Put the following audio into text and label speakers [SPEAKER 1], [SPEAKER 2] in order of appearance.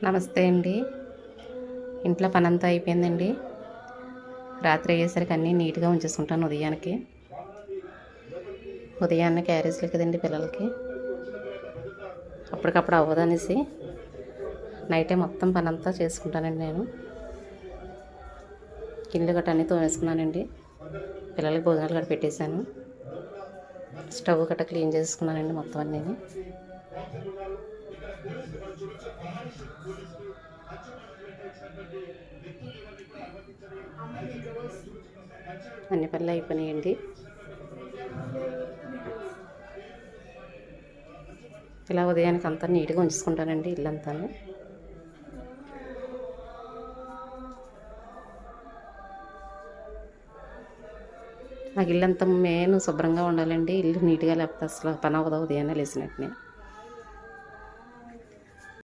[SPEAKER 1] నమస్తే అండి. ఇంట్లో పనంతా అయిపోయిందండి. రాత్రి అయ్యేసరికి అన్నీ నీట్గా ఉంచేసుకుంటాను ఉదయాన్నే క్యారేజీలు కదండి పిల్లలకి. అప్పటికప్పుడు అవ్వదనేసి నైటే మొత్తం పనంతా చేసుకుంటానండి నేను. ఇల్లు గట్ట అన్నీ తోమేసుకున్నానండి. పిల్లలకి భోజనాలు గట్ట పెట్టేశాను. స్టవ్ గట్ట క్లీన్ చేసుకున్నానండి మొత్తం అన్నీ. అన్ని పనులు అయిపోయినాయండి. ఇలా ఉదయానికి అంతా నీట్గా ఉంచుకుంటానండి ఇల్లంతా. నాకు ఇల్లంతా శుభ్రంగా ఉండాలండి. ఇల్లు నీట్గా లేకపోతే అసలు పని అవ్వదు ఉదయాన్నే లేచినట్టునే.